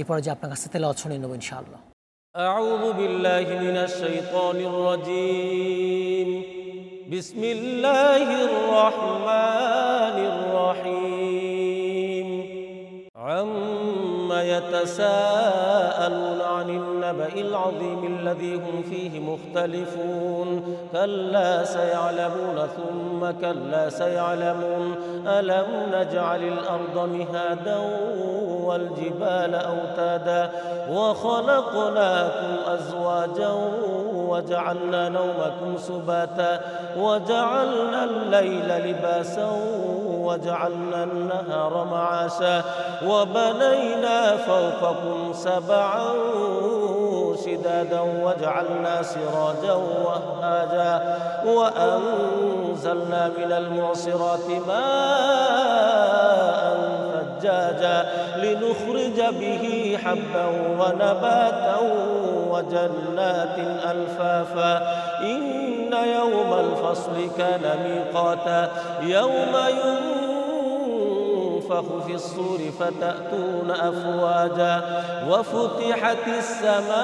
এরপরে যে আপনার কাছে তেলাওয়াত শুনে নেব ইনশাআল্লাহ। আউযু বিল্লাহি মিনাশ শাইতানির রাজীম। বিসমিল্লাহির রহমানির রহিম। আম্মা ইয়াতাসাআলুনা আনিন নাবাইল আযীমিল্লাযী হুম ফীহি মুখতালিফুন কাল্লা সায়া'লামুনা সুম্মা কাল্লা সায়া'লামুন আলাম নাজ'আলিল আরদা মিহাদান ওয়াল জিবালা আওতাদা ওয়া খালাকনাকুম আজওয়াজান ওয়া জা'আলনা নাওমাকুম সুবাতা ওয়া জা'আলনাল লাইলা লিবাসান ওয়া জা'আলনান নাহারা মা'আশা ওয়া বানাইনা ফাওকাকুম সাব'আন شدادا وجعلنا سراجا وهاجا وأنزلنا من المعصرات ماء ثجاجا لنخرج به حبا ونباتا وجنات ألفافا إن يوم الفصل كان ميقاتا يوم ينفخ في الصور فتأتون أفواجا وفتحت السماء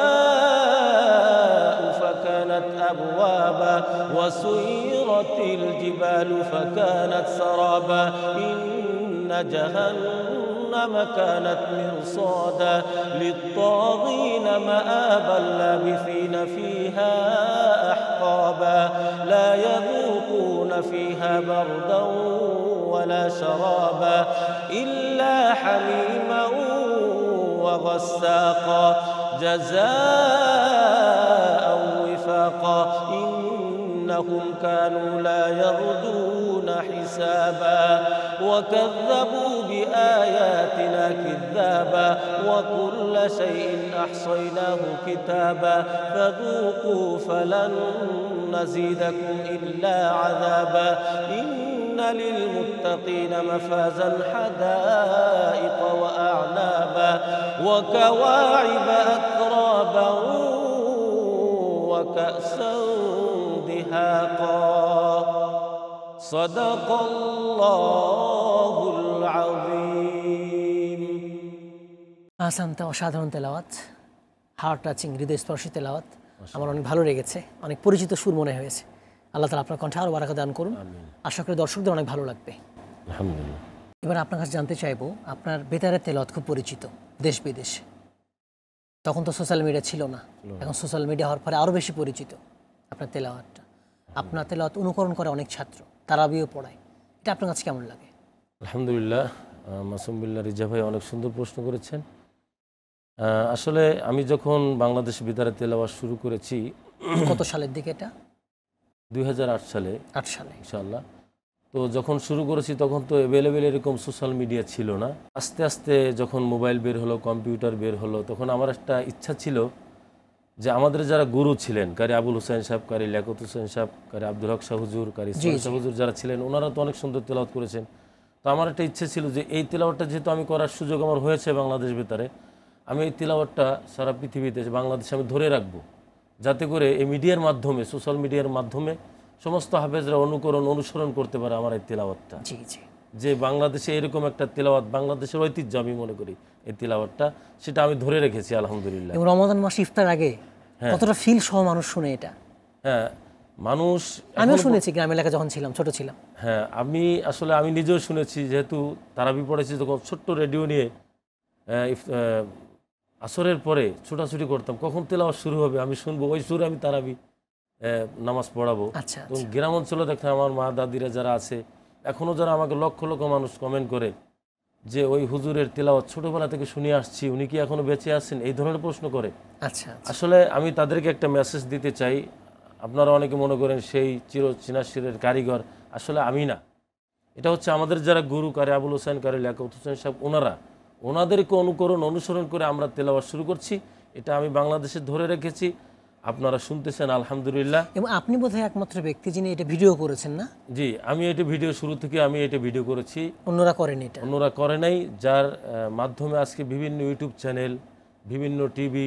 فكانت أبوابا وسيرت الجبال فكانت سرابا إن جهنم كانت مرصادا للطاغين مآبا لابثين فيها أحقابا لا يذوقون فيها بردا ولا شرابا إلا حميما وغساقا جزاء وفاقا إنهم كانوا لا يرجون حسابا وكذبوا بآياتنا كذابا وكل شيء أحصيناه كتابا فذوقوا فلن نزيدكم إلا عذابا إن للمتقين مفازا حدائق وأعنابا وكواعب أترابا وكأسا دهاقا صدق الله العظيم। আহসানতা, অসাধারণ তেলাওয়াত, হার্ট টাচিং, হৃদয়স্পর্শী তেলাওয়াত। আমার অনেক ভালো লেগেছে, অনেক পরিচিত সুর মনে হয়েছে। আল্লাহ তাআলা আপনার কণ্ঠে আরও বারাকা দান করুন। আশা করি দর্শকদের অনেক ভালো লাগবে। আলহামদুলিল্লাহ। এবার আপনার কাছে জানতে চাইবো, আপনার বেতারের তেলাওয়াত খুব পরিচিত দেশ বিদেশে। তখন তো সোশ্যাল মিডিয়া ছিল না, এখন সোশ্যাল মিডিয়া হওয়ার পরে আরও বেশি পরিচিত আপনার তেলাওয়াতটা। আপনার তেলাওয়াত অনুকরণ করে অনেক ছাত্র, তারাবিও পড়ায়। এটা আপনার কাছে কেমন লাগে? আলহামদুলিল্লাহ, মাসুম বিল্লাহ রিজা ভাই অনেক সুন্দর প্রশ্ন করেছেন। আসলে আমি যখন বাংলাদেশ বেতারে তেলাওয়াত শুরু করেছি, কত সালের দিকে? এটা 2008 সালে। 8 সালে ইনশাআল্লাহ। তো যখন শুরু করেছি তখন তো অ্যাভেলেবেল এরকম সোশ্যাল মিডিয়া ছিল না। আস্তে আস্তে যখন মোবাইল বের হলো, কম্পিউটার বের হলো, তখন আমার একটা ইচ্ছা ছিল যে আমাদের যারা গুরু ছিলেন, কারি আবুল হোসেন সাহেব, কারি লিয়াকত হোসেন সাহেব, কারি আব্দুল হক শাহ হুজুর, কারি ইসমাইল শাহ হুজুর যারা ছিলেন, ওনারা তো অনেক সুন্দর তেলাওয়াত করেছেন। তো আমার একটা ইচ্ছে ছিল যে এই তেলাওয়াতটা যেহেতু আমি করার সুযোগ আমার হয়েছে বাংলাদেশ বেতারে, আমি এই তেলাওয়াতটা সারা পৃথিবীতে, বাংলাদেশে আমি ধরে রাখবো, যাতে করে এই মিডিয়ার মাধ্যমে, সোশ্যাল মিডিয়ার মাধ্যমে সমস্ত হাফেজরা অনুসরণ করতে পারে আমার এই তেলাওয়াতটা। যে বাংলাদেশে এরকম একটা তেলাওয়াত, বাংলাদেশের ঐতিহ্য আমি মনে করি এই তেলাওয়াতটা, সেটা আমি ধরে রেখেছি আলহামদুলিল্লাহ। রমাদান মাস ইফতার আগে কতটা ফিল সহ মানুষ শুনে এটা। হ্যাঁ, মানুষ, আমিও শুনেছি গ্রামের এলাকা যখন ছিলাম, ছোট ছিলাম। হ্যাঁ, আমি নিজেও শুনেছি, যেহেতু তারাবি পড়েছি, তখন ছোট্ট রেডিও নিয়ে আসরের পরে ছোটাছুটি করতাম, কখন তেলাওয়াত শুরু হবে আমি শুনবো, ওই সুরে আমি তারাবি নামাজ পড়াবো। তো গ্রাম অঞ্চলে দেখেন আমার মা দাদিরা যারা আছে, এখনও যারা আমাকে লক্ষ লক্ষ মানুষ কমেন্ট করে যে ওই হুজুরের তেলাওয়াত ছোটবেলা থেকে শুনে আসছি, উনি কি এখনো বেঁচে আছেন, এই ধরনের প্রশ্ন করে। আসলে আমি তাদেরকে একটা মেসেজ দিতে চাই, আপনারা অনেকে মনে করেন সেই চিনাশিরের কারিগর, আসলে আমি না। এটা হচ্ছে আমাদের যারা গুরু, কারি আবুল হোসেন, কারি লিয়াকত হোসেন সাহেব, ওনাদেরকে অনুসরণ করে আমরা তেলাওয়াত শুরু করছি। এটা আমি বাংলাদেশে ধরে রেখেছি, আপনারা শুনতেছেন আলহামদুলিল্লাহ। এবং আপনি বোধহয় একমাত্র ব্যক্তি যিনি এটা ভিডিও করেছেন, না? জি, আমি এটা ভিডিও শুরু থেকে আমি এটা ভিডিও করেছি, অন্যরা করেনি। এটা অন্যরা করে নাই, যার মাধ্যমে আজকে বিভিন্ন ইউটিউব চ্যানেল, বিভিন্ন টিভি,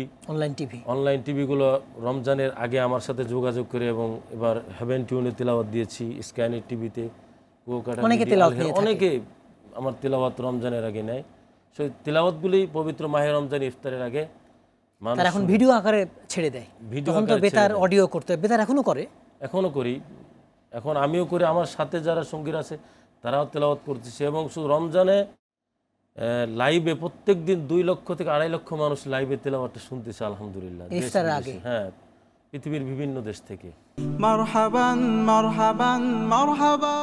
অনলাইন টিভিগুলো রমজানের আগে আমার সাথে যোগাযোগ করে, এবং এবার হেভেন টিউনে তেলাওয়াত দিয়েছি, স্ক্যানের টিভিতে, অনেকে আমার তেলাওয়াত রমজানের আগে নেয়। সেই তিলাওয়াতগুলি পবিত্র মাহে রমজান ইফতারের আগে মানুষ তারা এখন ভিডিও আকারে ছেড়ে দেয়, ভিডিও তখন তো আকারে বেতার ছেড়ে দেয়। অডিও করতে হয়, বেতার এখনো করে। এখনও করি, এখন আমিও করি, আমার সাথে যারা সঙ্গীরা আছে তারাও তেলাওয়াত করতেছে। এবং শুধু রমজানে লাইভে প্রত্যেক দিন 2 লক্ষ থেকে 2.5 লক্ষ মানুষ লাইভে তেলাওয়াতটা শুনতেছে আলহামদুলিল্লাহ, দেশ ইফতারের বিদেশে। আগে। হ্যাঁ, পৃথিবীর বিভিন্ন দেশ থেকে। মারহাবান মারহাবান মারহাবা।